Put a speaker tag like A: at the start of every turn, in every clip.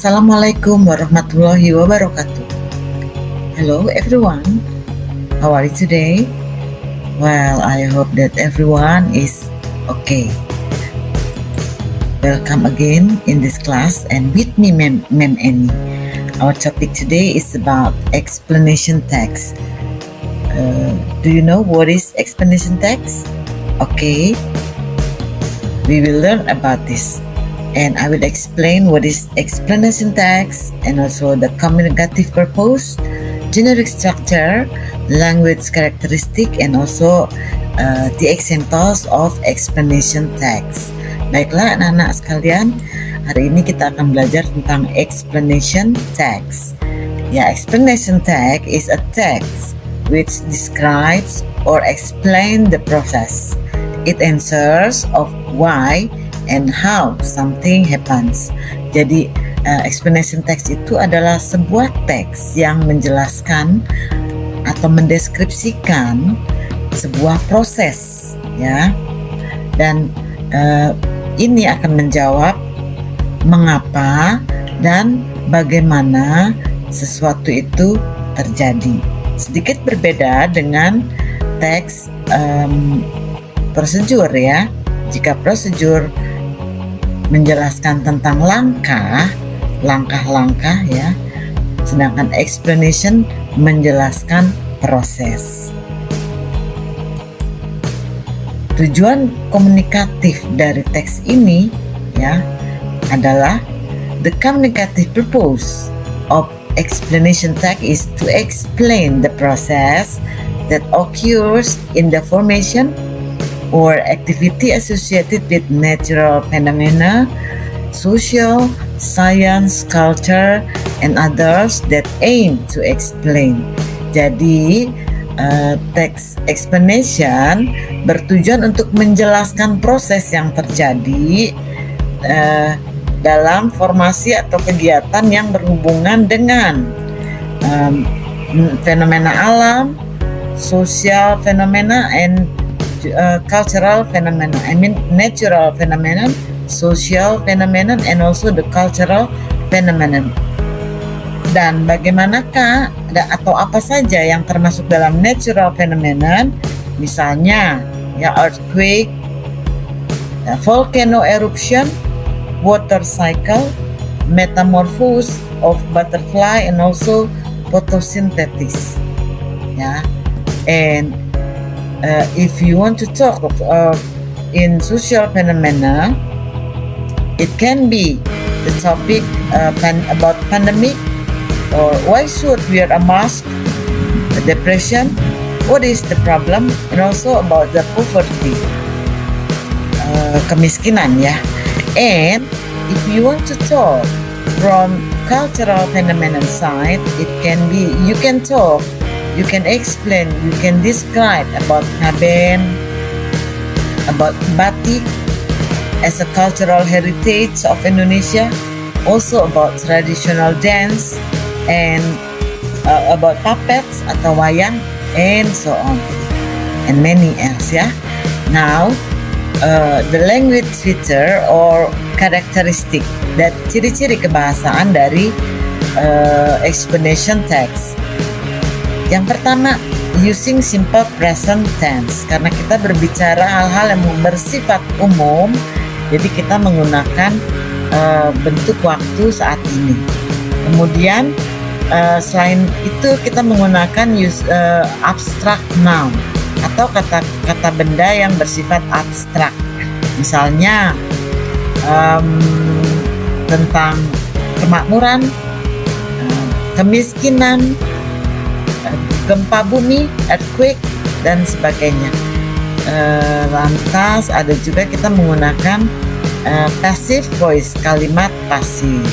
A: Assalamualaikum warahmatullahi wabarakatuh. Hello everyone, how are you today? Well, I hope that everyone is okay. Welcome again in this class and with me, Ma'am Annie. Our topic today is about explanation text. Do you know what is explanation text? Okay, we will learn about this. And I will explain what is explanation text and also the communicative purpose, generic structure, language characteristic, and also the examples of explanation text. Baiklah anak-anak sekalian, hari ini kita akan belajar tentang explanation text. Ya, explanation text is a text which describes or explain the process. It answers of why and how something happens. Jadi explanation text itu adalah sebuah teks yang menjelaskan atau mendeskripsikan sebuah proses, ya. Dan ini akan menjawab mengapa dan bagaimana sesuatu itu terjadi. Sedikit berbeda dengan teks prosedur, ya. Jika prosedur menjelaskan tentang langkah-langkah, ya, sedangkan explanation menjelaskan proses. Tujuan komunikatif dari teks ini, ya, adalah the communicative purpose of explanation text is to explain the process that occurs in the formation or activity associated with natural phenomena, social, science, culture, and others that aim to explain. Jadi, text explanation bertujuan untuk menjelaskan proses yang terjadi dalam formasi atau kegiatan yang berhubungan dengan fenomena alam, social phenomena, and cultural phenomenon. I mean natural phenomenon, social phenomenon, and also the cultural phenomenon. Dan bagaimanakah atau apa saja yang termasuk dalam natural phenomenon? Misalnya, ya, earthquake, volcano eruption, water cycle, metamorphosis of butterfly, and also photosynthesis. Ya, and if you want to talk in social phenomena, it can be the topic about pandemic, or why should we wear a mask, depression, what is the problem, and also about the poverty, kemiskinan, ya. And if you want to talk from cultural phenomenon side, it can be, you can talk, you can explain, you can describe about ngaben, about batik as a cultural heritage of Indonesia, also about traditional dance, and about puppets atau wayang, and so on, and many else, ya. Now, the language feature or characteristic, dan ciri-ciri kebahasaan dari explanation text. Yang pertama, using simple present tense, karena kita berbicara hal-hal yang bersifat umum, jadi kita menggunakan bentuk waktu saat ini. Kemudian selain itu kita menggunakan abstract noun atau kata-kata benda yang bersifat abstrak. Misalnya tentang kemakmuran, kemiskinan, gempa bumi, earthquake, dan sebagainya. Lantas ada juga kita menggunakan passive voice, kalimat pasif.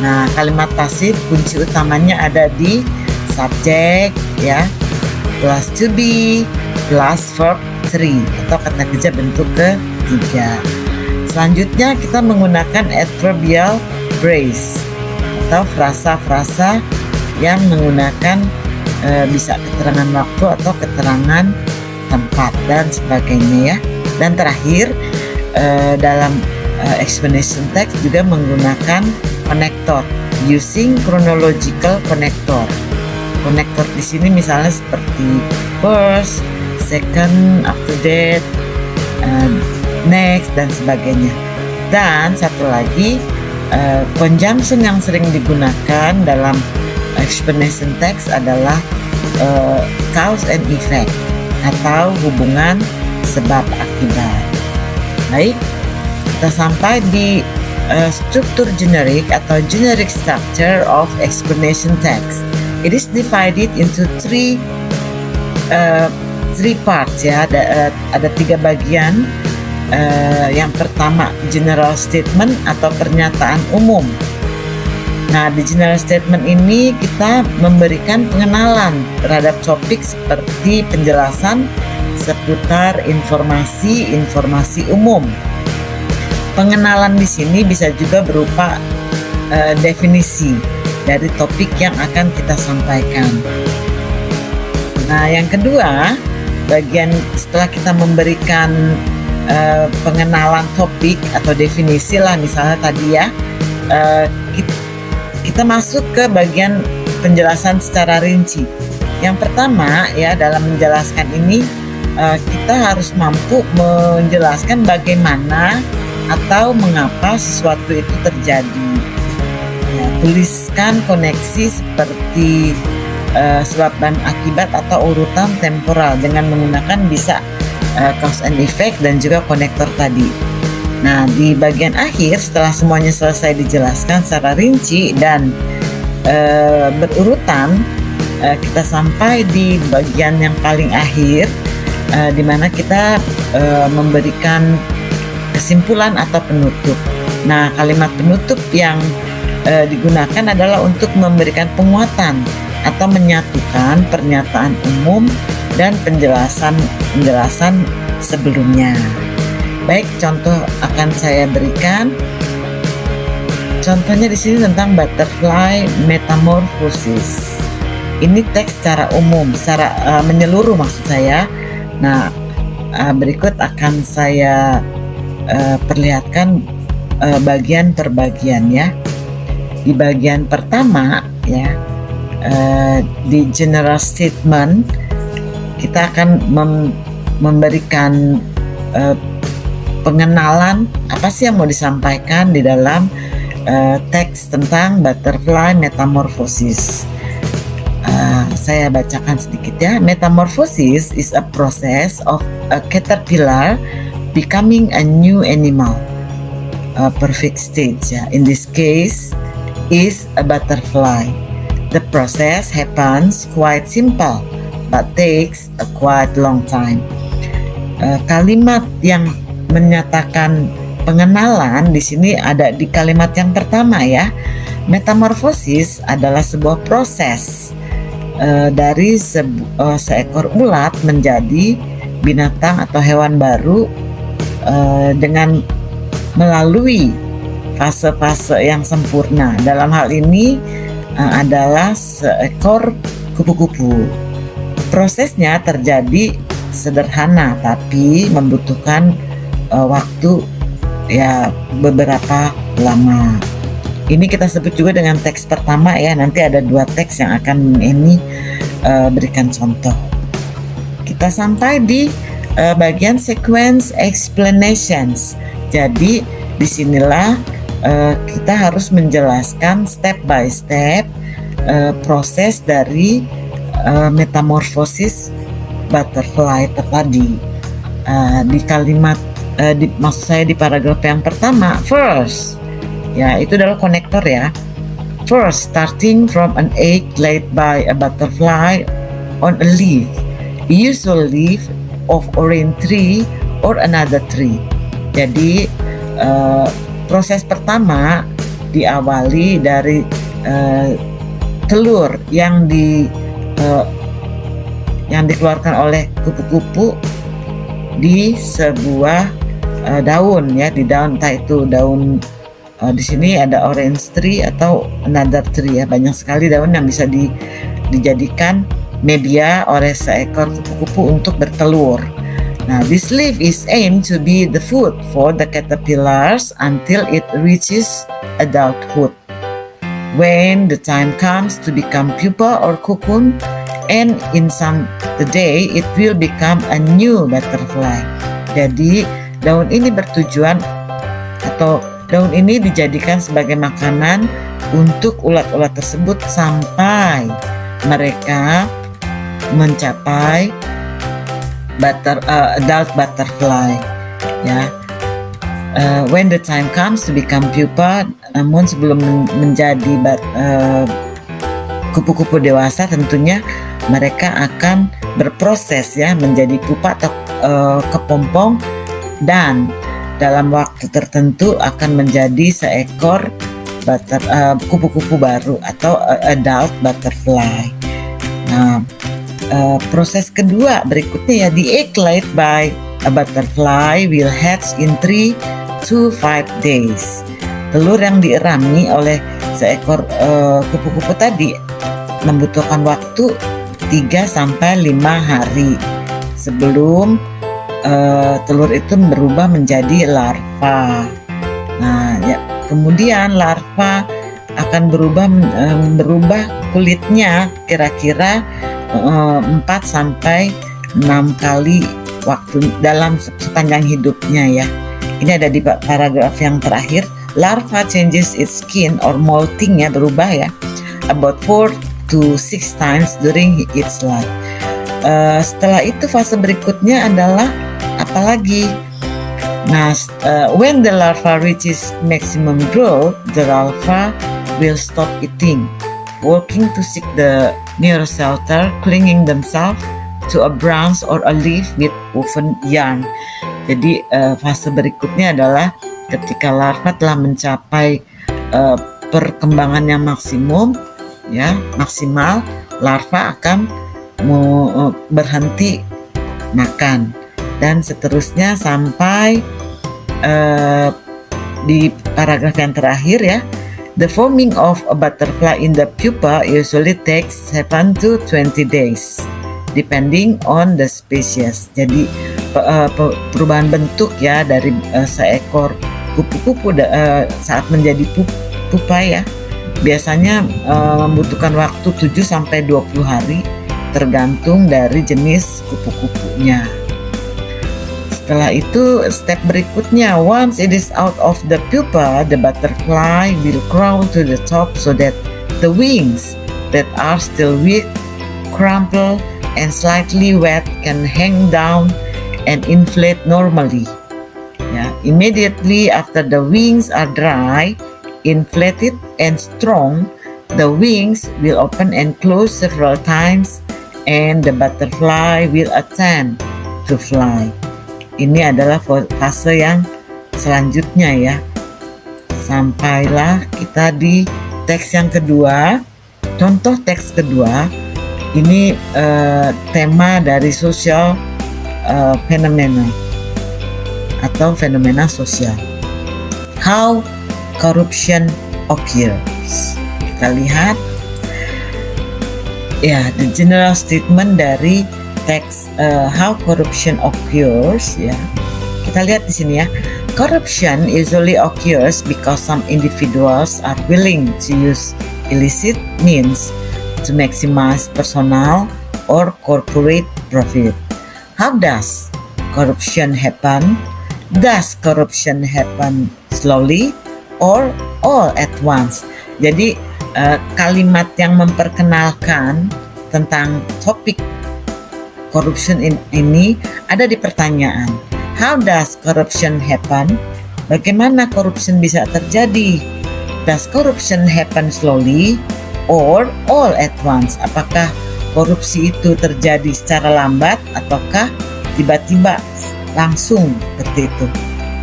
A: Nah, kalimat pasif kunci utamanya ada di subjek, ya, plus to be, plus verb 3 atau kata kerja bentuk ketiga. Selanjutnya kita menggunakan adverbial phrase atau frasa-frasa yang menggunakan bisa keterangan waktu atau keterangan tempat dan sebagainya, ya. Dan terakhir dalam explanation text juga menggunakan connector using chronological connector. Connector di sini misalnya seperti first, second, up to date, next, dan sebagainya. Dan satu lagi, conjunction yang sering digunakan dalam explanation text adalah cause and effect atau hubungan sebab akibat. Baik, kita sampai di struktur generic atau generic structure of explanation text. It is divided into three parts ya. Ada 3 bagian. Yang pertama, general statement atau pernyataan umum. Nah, di general statement ini kita memberikan pengenalan terhadap topik seperti penjelasan seputar informasi umum. Pengenalan di sini bisa juga berupa definisi dari topik yang akan kita sampaikan. Nah, yang kedua, bagian setelah kita memberikan pengenalan topik atau definisi lah misalnya tadi ya, kita masuk ke bagian penjelasan secara rinci. Yang pertama ya, dalam menjelaskan ini kita harus mampu menjelaskan bagaimana atau mengapa sesuatu itu terjadi. Ya, tuliskan koneksi seperti sebab dan akibat atau urutan temporal dengan menggunakan bisa cause and effect dan juga konektor tadi. Nah, di bagian akhir setelah semuanya selesai dijelaskan secara rinci dan berurutan, kita sampai di bagian yang paling akhir, di mana kita memberikan kesimpulan atau penutup. Nah, kalimat penutup yang digunakan adalah untuk memberikan penguatan atau menyatukan pernyataan umum dan penjelasan sebelumnya. Baik, contoh akan saya berikan. Contohnya di sini tentang butterfly metamorphosis. Ini teks secara umum, secara menyeluruh maksud saya. Nah, berikut akan saya perlihatkan bagian per bagian ya. Di bagian pertama ya, di general statement kita akan memberikan pengenalan apa sih yang mau disampaikan di dalam teks tentang butterfly metamorphosis. Saya bacakan sedikit ya. Metamorphosis is a process of a caterpillar becoming a new animal. Perfect stage ya. In this case is a butterfly. The process happens quite simple but takes a quite long time. Kalimat yang menyatakan pengenalan di sini ada di kalimat yang pertama ya. Metamorfosis adalah sebuah proses dari seekor ulat menjadi binatang atau hewan baru dengan melalui fase-fase yang sempurna. Dalam hal ini adalah seekor kupu-kupu. Prosesnya terjadi sederhana tapi membutuhkan waktu ya beberapa lama. Ini kita sebut juga dengan teks pertama ya. Nanti ada 2 teks yang akan ini berikan contoh. Kita sampai di bagian sequence explanations. Jadi disinilah kita harus menjelaskan step by step proses dari metamorfosis butterfly tadi. Di kalimat maksud saya di paragraf yang pertama, first ya, itu adalah konektor ya. First, starting from an egg laid by a butterfly on a leaf, usual leaf of orange tree or another tree. Jadi proses pertama diawali dari telur yang dikeluarkan oleh kupu-kupu di sebuah daun ya, di daun, entah itu daun di sini ada orange tree atau another tree ya. Banyak sekali daun yang bisa dijadikan media oleh seekor kupu-kupu untuk bertelur. Nah, this leaf is aimed to be the food for the caterpillars until it reaches adulthood. when the time comes to become pupa or cocoon, and in the day it will become a new butterfly. Jadi daun ini bertujuan atau daun ini dijadikan sebagai makanan untuk ulat-ulat tersebut sampai mereka mencapai adult butterfly, ya. When the time comes to become pupa, namun sebelum menjadi kupu-kupu dewasa, tentunya mereka akan berproses ya menjadi pupa atau kepompong, dan dalam waktu tertentu akan menjadi seekor kupu-kupu baru atau adult butterfly. Nah, proses kedua berikutnya ya, the egg laid by a butterfly will hatch in 3 to 5 days. Telur yang dierami oleh seekor kupu-kupu tadi membutuhkan waktu 3 sampai 5 hari sebelum telur itu berubah menjadi larva. Nah, ya, kemudian larva akan berubah kulitnya kira-kira 4 sampai 6 kali waktu dalam sepanjang hidupnya ya. Ini ada di paragraf yang terakhir. Larva changes its skin or molting ya, berubah ya, about 4 to 6 times during its life. Setelah itu fase berikutnya adalah apalagi? Nah, when the larva reaches maximum growth, the larva will stop eating, working to seek the nearest shelter, clinging themselves to a branch or a leaf with woven yarn. Jadi fase berikutnya adalah ketika larva telah mencapai perkembangan yang maksimal, larva akan berhenti makan, dan seterusnya sampai di paragraf yang terakhir ya. The forming of a butterfly in the pupa usually takes 7 to 20 days depending on the species. Jadi perubahan bentuk ya dari seekor kupu-kupu saat menjadi pupa ya, biasanya membutuhkan waktu 7 sampai 20 hari tergantung dari jenis kupu-kupunya. Setelah itu step berikutnya, once it is out of the pupa, the butterfly will crawl to the top so that the wings that are still weak, crumpled, and slightly wet can hang down and inflate normally. Yeah. Immediately after the wings are dry, inflated, and strong, the wings will open and close several times, and the butterfly will attempt to fly. Ini adalah fase yang selanjutnya ya. Sampailah kita di teks yang kedua. Contoh teks kedua. Ini tema dari social fenomena atau fenomena sosial. How corruption occurs. Kita lihat ya, the general statement dari teks how corruption occurs ya. Kita lihat di sini ya. Corruption usually occurs because some individuals are willing to use illicit means to maximize personal or corporate profit. How does corruption happen? Does corruption happen slowly or all at once? Jadi kalimat yang memperkenalkan tentang topik corruption ini ada di pertanyaan. How does corruption happen? Bagaimana corruption bisa terjadi? Does corruption happen slowly or all at once? Apakah korupsi itu terjadi secara lambat ataukah tiba-tiba langsung seperti itu?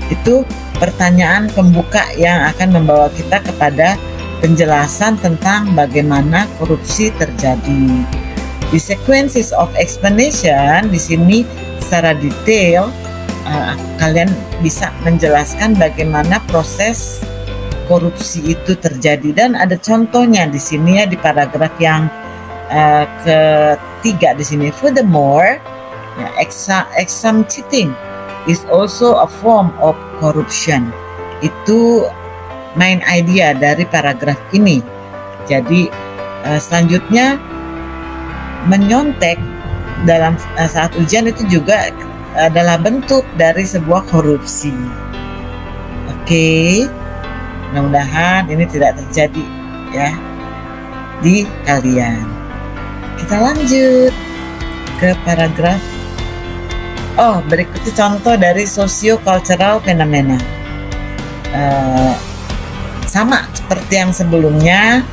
A: Itu pertanyaan pembuka yang akan membawa kita kepada penjelasan tentang bagaimana korupsi terjadi. Di sequences of explanation di sini secara detail kalian bisa menjelaskan bagaimana proses korupsi itu terjadi, dan ada contohnya di sini ya di paragraf yang ketiga di sini. Furthermore, exam cheating is also a form of corruption. Itu main idea dari paragraf ini. Jadi selanjutnya menyontek dalam saat ujian itu juga adalah bentuk dari sebuah korupsi. Oke, mudah-mudahan ini tidak terjadi ya di kalian. Kita lanjut ke paragraf. Berikutnya contoh dari socio-cultural fenomena. Sama seperti yang sebelumnya,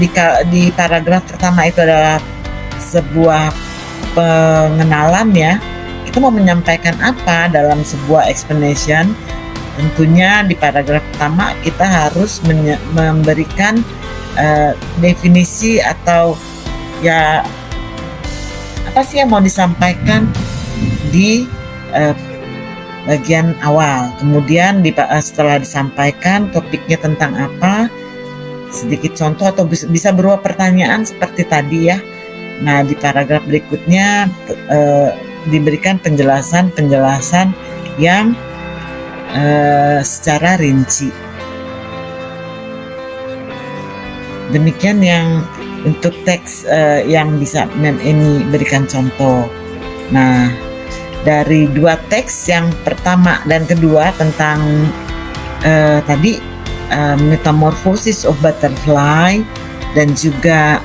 A: di paragraf pertama itu adalah sebuah pengenalan ya. Kita mau menyampaikan apa dalam sebuah explanation? Tentunya di paragraf pertama kita harus memberikan definisi atau ya apa sih yang mau disampaikan di bagian awal. Kemudian setelah disampaikan topiknya tentang apa, sedikit contoh atau bisa berupa pertanyaan seperti tadi ya. Nah, di paragraf berikutnya diberikan penjelasan yang secara rinci. Demikian yang untuk teks yang bisa Mem Eni berikan contoh. Nah, dari dua teks yang pertama dan kedua tentang tadi metamorphosis of butterfly dan juga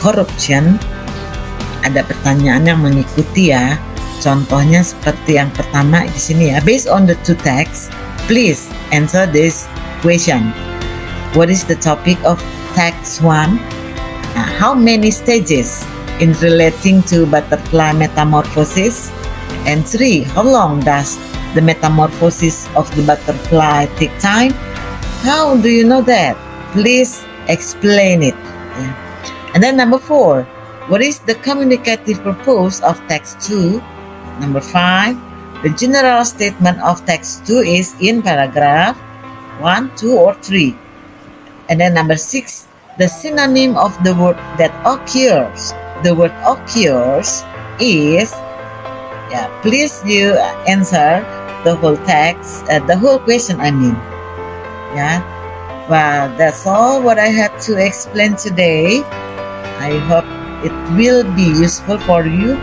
A: corruption, ada pertanyaan yang mengikuti ya. Contohnya seperti yang pertama di sini ya. Based on the two texts, please answer this question. What is the topic of text 1? How many stages in relating to butterfly metamorphosis? And 3, how long does the metamorphosis of the butterfly take time? How do you know that? Please explain it. And then number 4, what is the communicative purpose of text 2? Number 5, the general statement of text 2 is in paragraph 1, 2, or 3. And then number 6, the synonym of the word that occurs. The word occurs is, please you answer the whole text, the whole question I mean. Yeah, well, that's all what I have to explain today. I hope it will be useful for you.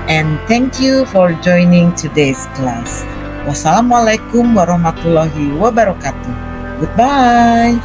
A: And thank you for joining today's class. Wassalamualaikum warahmatullahi wabarakatuh. Goodbye.